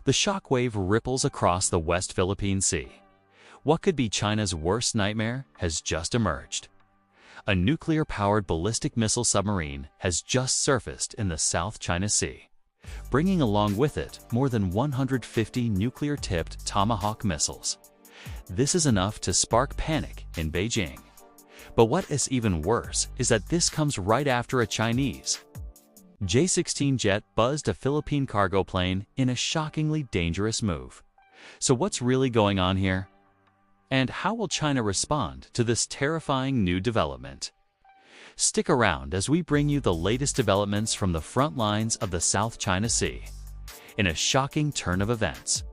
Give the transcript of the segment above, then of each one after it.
The shockwave ripples across the West Philippine Sea. What could be China's worst nightmare has just emerged. A nuclear-powered ballistic missile submarine has just surfaced in the South China Sea, bringing along with it more than 150 nuclear-tipped Tomahawk missiles. This is enough to spark panic in Beijing. But what is even worse is that this comes right after a Chinese J-16 jet buzzed a Philippine cargo plane in a shockingly dangerous move. So what's really going on here? And how will China respond to this terrifying new development? Stick around as we bring you the latest developments from the front lines of the South China Sea. In a shocking turn of events,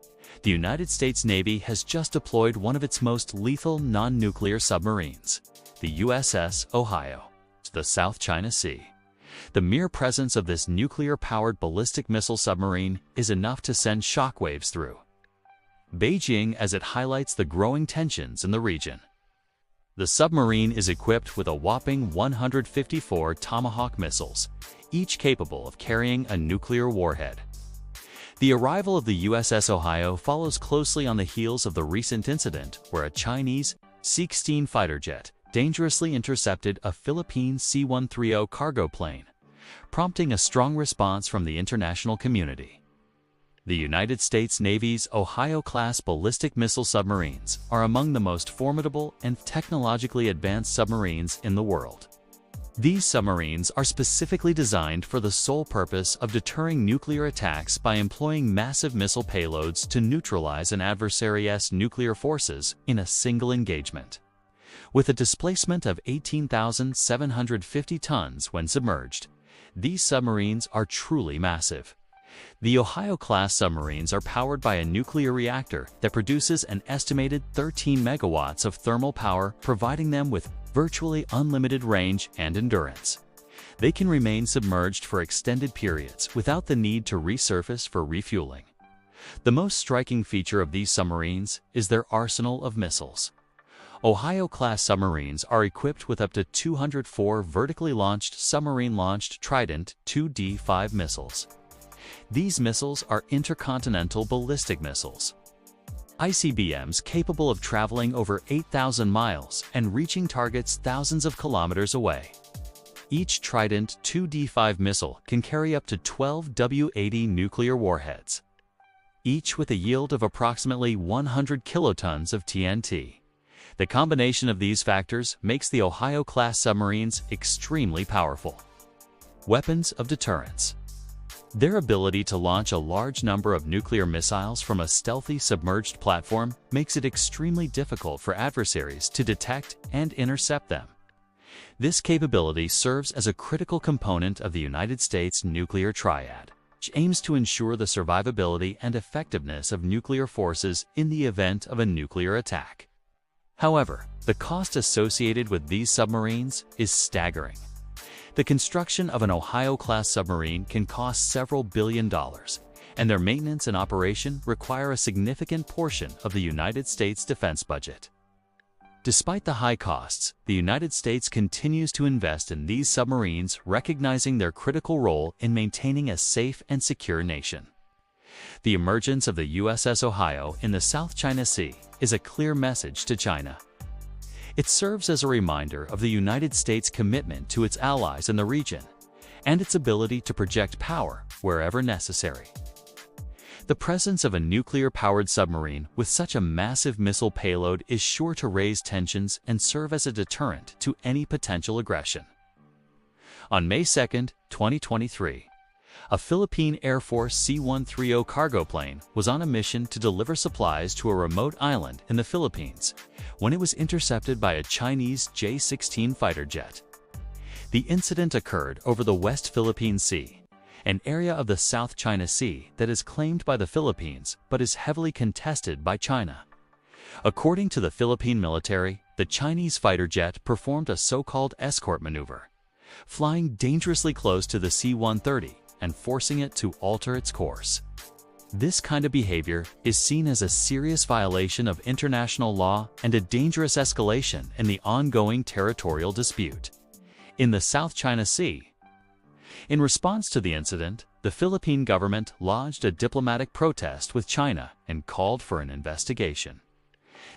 the United States Navy has just deployed one of its most lethal non-nuclear submarines, the USS Ohio, to the South China Sea. The mere presence of this nuclear-powered ballistic missile submarine is enough to send shockwaves through Beijing as it highlights the growing tensions in the region. The submarine is equipped with a whopping 154 Tomahawk missiles, each capable of carrying a nuclear warhead. The arrival of the USS Ohio follows closely on the heels of the recent incident where a Chinese C-16 fighter jet dangerously intercepted a Philippine C-130 cargo plane, prompting a strong response from the international community. The United States Navy's Ohio-class ballistic missile submarines are among the most formidable and technologically advanced submarines in the world. These submarines are specifically designed for the sole purpose of deterring nuclear attacks by employing massive missile payloads to neutralize an adversary's nuclear forces in a single engagement. With a displacement of 18,750 tons when submerged, these submarines are truly massive. The Ohio-class submarines are powered by a nuclear reactor that produces an estimated 13 megawatts of thermal power, providing them with virtually unlimited range and endurance. They can remain submerged for extended periods without the need to resurface for refueling. The most striking feature of these submarines is their arsenal of missiles. Ohio-class submarines are equipped with up to 204 vertically launched submarine-launched Trident 2D5 missiles. These missiles are intercontinental ballistic missiles, ICBMs capable of traveling over 8,000 miles and reaching targets thousands of kilometers away. Each Trident 2D5 missile can carry up to 12 W-80 nuclear warheads, each with a yield of approximately 100 kilotons of TNT. The combination of these factors makes the Ohio-class submarines extremely powerful. Weapons of deterrence. Their ability to launch a large number of nuclear missiles from a stealthy submerged platform makes it extremely difficult for adversaries to detect and intercept them. This capability serves as a critical component of the United States nuclear triad, which aims to ensure the survivability and effectiveness of nuclear forces in the event of a nuclear attack. However, the cost associated with these submarines is staggering. The construction of an Ohio-class submarine can cost several $billion, and their maintenance and operation require a significant portion of the United States defense budget. Despite the high costs, the United States continues to invest in these submarines, recognizing their critical role in maintaining a safe and secure nation. The emergence of the USS Ohio in the South China Sea is a clear message to China. It serves as a reminder of the United States' commitment to its allies in the region and its ability to project power wherever necessary. The presence of a nuclear-powered submarine with such a massive missile payload is sure to raise tensions and serve as a deterrent to any potential aggression. On May 2, 2023, a Philippine Air Force C-130 cargo plane was on a mission to deliver supplies to a remote island in the Philippines when it was intercepted by a Chinese J-16 fighter jet. The incident occurred over the West Philippine Sea, an area of the South China Sea that is claimed by the Philippines but is heavily contested by China. According to the Philippine military, the Chinese fighter jet performed a so-called escort maneuver, flying dangerously close to the C-130 and forcing it to alter its course. This kind of behavior is seen as a serious violation of international law and a dangerous escalation in the ongoing territorial dispute in the South China Sea. In response to the incident, the Philippine government lodged a diplomatic protest with China and called for an investigation.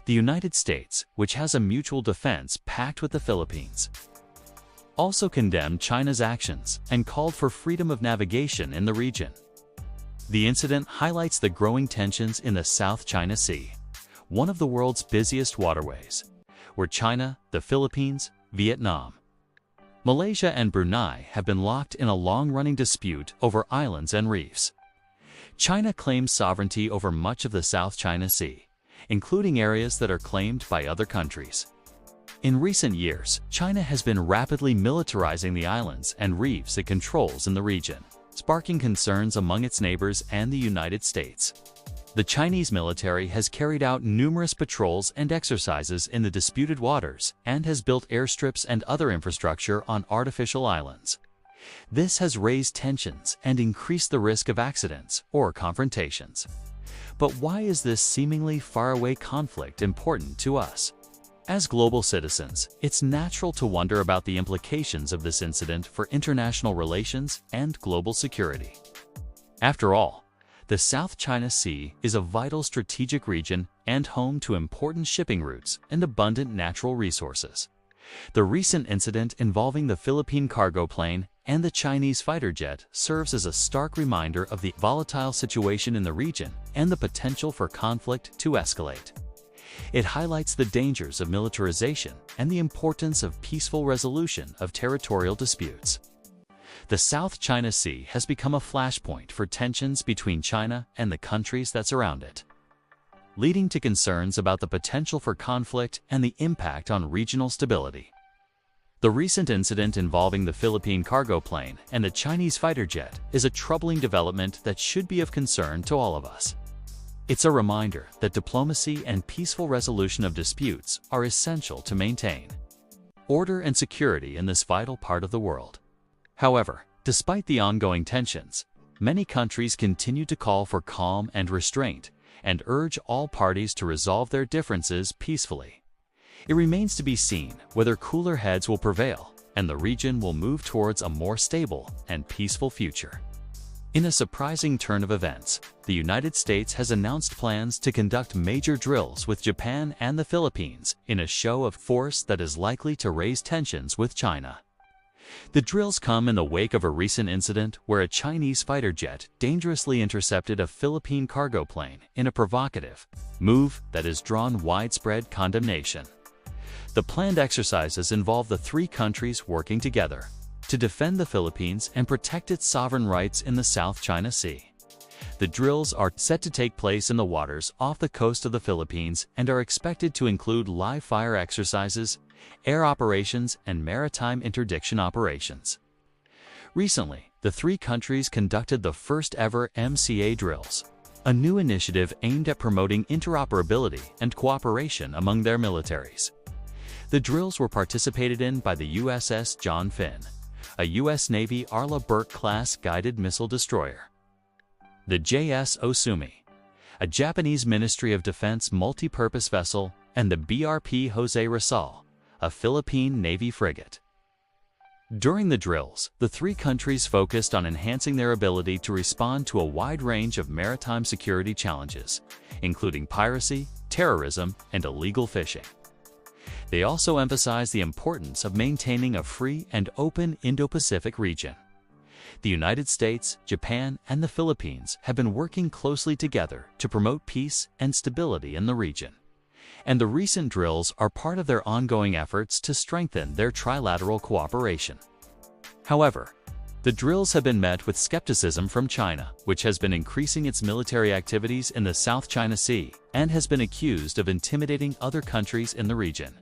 The United States, which has a mutual defense pact with the Philippines, also condemned China's actions and called for freedom of navigation in the region. The incident highlights the growing tensions in the South China Sea, one of the world's busiest waterways, where China, the Philippines, Vietnam, Malaysia and Brunei have been locked in a long-running dispute over islands and reefs. China claims sovereignty over much of the South China Sea, including areas that are claimed by other countries. In recent years, China has been rapidly militarizing the islands and reefs it controls in the region, sparking concerns among its neighbors and the United States. The Chinese military has carried out numerous patrols and exercises in the disputed waters and has built airstrips and other infrastructure on artificial islands. This has raised tensions and increased the risk of accidents or confrontations. But why is this seemingly faraway conflict important to us? As global citizens, it's natural to wonder about the implications of this incident for international relations and global security. After all, the South China Sea is a vital strategic region and home to important shipping routes and abundant natural resources. The recent incident involving the Philippine cargo plane and the Chinese fighter jet serves as a stark reminder of the volatile situation in the region and the potential for conflict to escalate. It highlights the dangers of militarization and the importance of peaceful resolution of territorial disputes. The South China Sea has become a flashpoint for tensions between China and the countries that surround it, leading to concerns about the potential for conflict and the impact on regional stability. The recent incident involving the Philippine cargo plane and the Chinese fighter jet is a troubling development that should be of concern to all of us. It's a reminder that diplomacy and peaceful resolution of disputes are essential to maintain order and security in this vital part of the world. However, despite the ongoing tensions, many countries continue to call for calm and restraint and urge all parties to resolve their differences peacefully. It remains to be seen whether cooler heads will prevail and the region will move towards a more stable and peaceful future. In a surprising turn of events, the United States has announced plans to conduct major drills with Japan and the Philippines in a show of force that is likely to raise tensions with China. The drills come in the wake of a recent incident where a Chinese fighter jet dangerously intercepted a Philippine cargo plane in a provocative move that has drawn widespread condemnation. The planned exercises involve the three countries working together to defend the Philippines and protect its sovereign rights in the South China Sea. The drills are set to take place in the waters off the coast of the Philippines and are expected to include live-fire exercises, air operations, and maritime interdiction operations. Recently, the three countries conducted the first-ever MCA drills, a new initiative aimed at promoting interoperability and cooperation among their militaries. The drills were participated in by the USS John Finn, a U.S. Navy Arleigh Burke-class guided missile destroyer, the JS Osumi, a Japanese Ministry of Defense multi-purpose vessel, and the BRP Jose Rizal, a Philippine Navy frigate. During the drills, the three countries focused on enhancing their ability to respond to a wide range of maritime security challenges, including piracy, terrorism, and illegal fishing. They also emphasized the importance of maintaining a free and open Indo-Pacific region. The United States, Japan, and the Philippines have been working closely together to promote peace and stability in the region, and the recent drills are part of their ongoing efforts to strengthen their trilateral cooperation. However, the drills have been met with skepticism from China, which has been increasing its military activities in the South China Sea and has been accused of intimidating other countries in the region.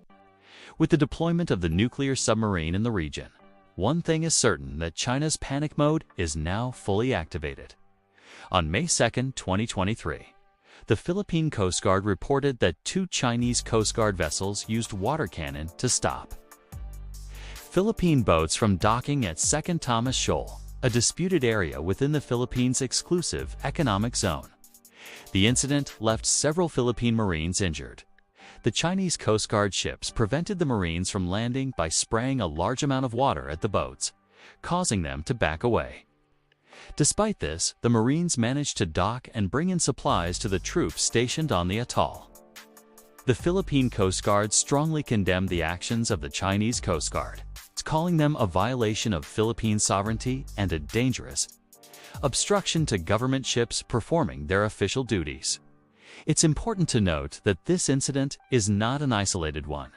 With the deployment of the nuclear submarine in the region, one thing is certain that China's panic mode is now fully activated. On May 2, 2023, the Philippine Coast Guard reported that two Chinese Coast Guard vessels used water cannon to stop Philippine boats from docking at 2nd Thomas Shoal, a disputed area within the Philippines' exclusive economic zone. The incident left several Philippine Marines injured. The Chinese Coast Guard ships prevented the Marines from landing by spraying a large amount of water at the boats, causing them to back away. Despite this, the Marines managed to dock and bring in supplies to the troops stationed on the atoll. The Philippine Coast Guard strongly condemned the actions of the Chinese Coast Guard, calling them a violation of Philippine sovereignty and a dangerous obstruction to government ships performing their official duties. It's important to note that this incident is not an isolated one.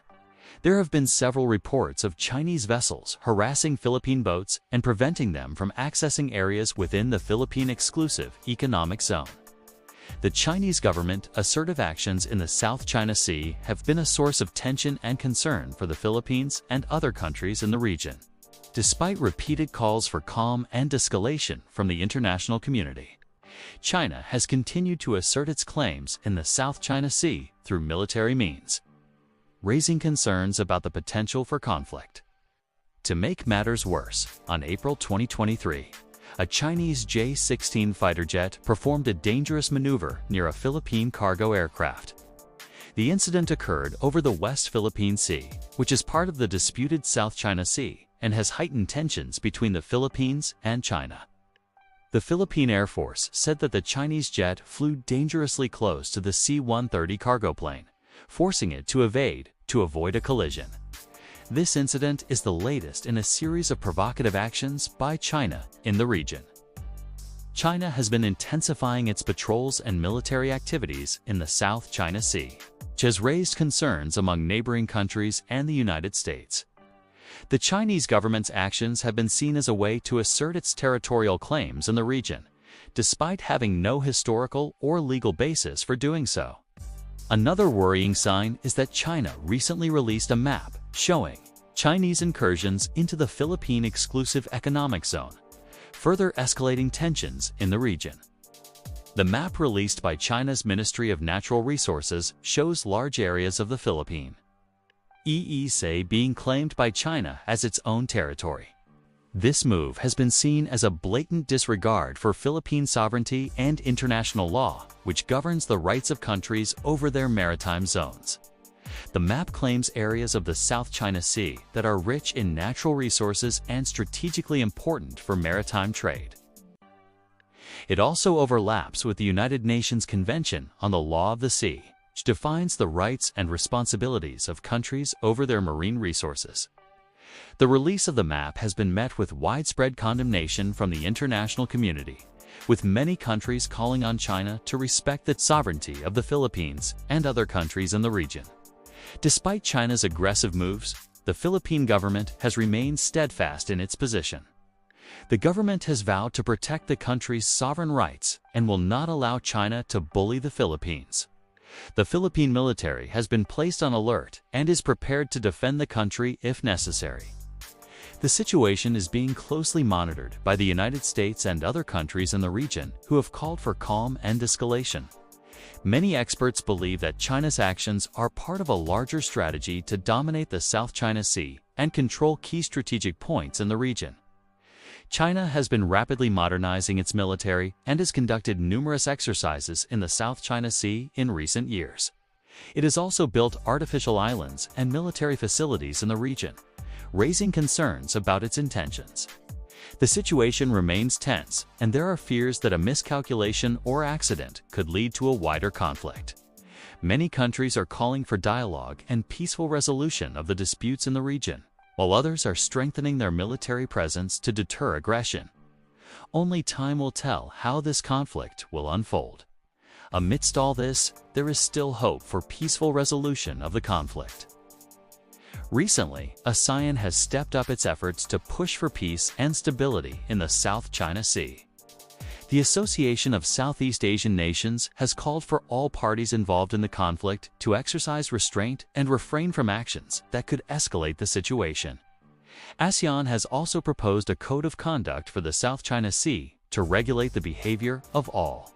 There have been several reports of Chinese vessels harassing Philippine boats and preventing them from accessing areas within the Philippine Exclusive Economic Zone. The Chinese government's assertive actions in the South China Sea have been a source of tension and concern for the Philippines and other countries in the region. Despite repeated calls for calm and de-escalation from the international community, China has continued to assert its claims in the South China Sea through military means, raising concerns about the potential for conflict. To make matters worse, on April 2023, a Chinese J-16 fighter jet performed a dangerous maneuver near a Philippine cargo aircraft. The incident occurred over the West Philippine Sea, which is part of the disputed South China Sea and has heightened tensions between the Philippines and China. The Philippine Air Force said that the Chinese jet flew dangerously close to the C-130 cargo plane, forcing it to evade to avoid a collision. This incident is the latest in a series of provocative actions by China in the region. China has been intensifying its patrols and military activities in the South China Sea, which has raised concerns among neighboring countries and the United States. The Chinese government's actions have been seen as a way to assert its territorial claims in the region, despite having no historical or legal basis for doing so. Another worrying sign is that China recently released a map showing Chinese incursions into the Philippine Exclusive Economic Zone, further escalating tensions in the region. The map released by China's Ministry of Natural Resources shows large areas of the Philippine EEZ being claimed by China as its own territory. This move has been seen as a blatant disregard for Philippine sovereignty and international law, which governs the rights of countries over their maritime zones. The map claims areas of the South China Sea that are rich in natural resources and strategically important for maritime trade. It also overlaps with the United Nations Convention on the Law of the Sea, which defines the rights and responsibilities of countries over their marine resources. The release of the map has been met with widespread condemnation from the international community, with many countries calling on China to respect the sovereignty of the Philippines and other countries in the region. Despite China's aggressive moves, the Philippine government has remained steadfast in its position. The government has vowed to protect the country's sovereign rights and will not allow China to bully the Philippines. The Philippine military has been placed on alert and is prepared to defend the country if necessary. The situation is being closely monitored by the United States and other countries in the region who have called for calm and de-escalation. Many experts believe that China's actions are part of a larger strategy to dominate the South China Sea and control key strategic points in the region. China has been rapidly modernizing its military and has conducted numerous exercises in the South China Sea in recent years. It has also built artificial islands and military facilities in the region, raising concerns about its intentions. The situation remains tense, and there are fears that a miscalculation or accident could lead to a wider conflict. Many countries are calling for dialogue and peaceful resolution of the disputes in the region, while others are strengthening their military presence to deter aggression. Only time will tell how this conflict will unfold. Amidst all this, there is still hope for peaceful resolution of the conflict. Recently, ASEAN has stepped up its efforts to push for peace and stability in the South China Sea. The Association of Southeast Asian Nations has called for all parties involved in the conflict to exercise restraint and refrain from actions that could escalate the situation. ASEAN has also proposed a code of conduct for the South China Sea to regulate the behavior of all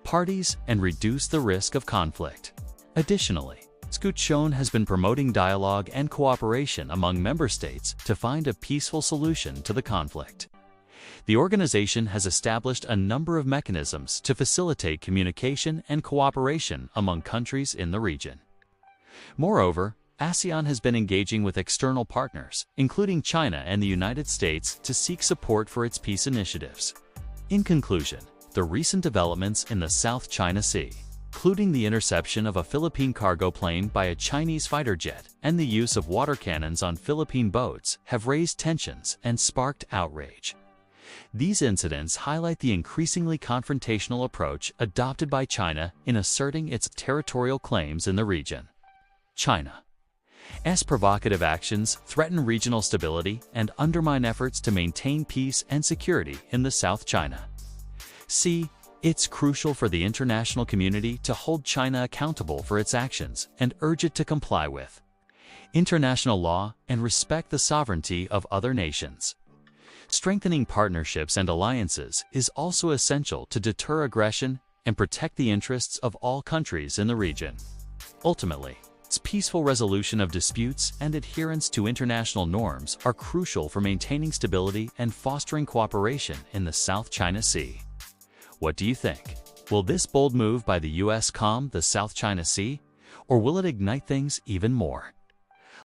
parties and reduce the risk of conflict. Additionally, Scarborough has been promoting dialogue and cooperation among member states to find a peaceful solution to the conflict. The organization has established a number of mechanisms to facilitate communication and cooperation among countries in the region. Moreover, ASEAN has been engaging with external partners, including China and the United States, to seek support for its peace initiatives. In conclusion, the recent developments in the South China Sea, including the interception of a Philippine cargo plane by a Chinese fighter jet and the use of water cannons on Philippine boats, have raised tensions and sparked outrage. These incidents highlight the increasingly confrontational approach adopted by China in asserting its territorial claims in the region. China's provocative actions threaten regional stability and undermine efforts to maintain peace and security in the South China Sea. It's crucial for the international community to hold China accountable for its actions and urge it to comply with international law and respect the sovereignty of other nations. Strengthening partnerships and alliances is also essential to deter aggression and protect the interests of all countries in the region. Ultimately, its peaceful resolution of disputes and adherence to international norms are crucial for maintaining stability and fostering cooperation in the South China Sea. What do you think? Will this bold move by the U.S. calm the South China Sea, or will it ignite things even more?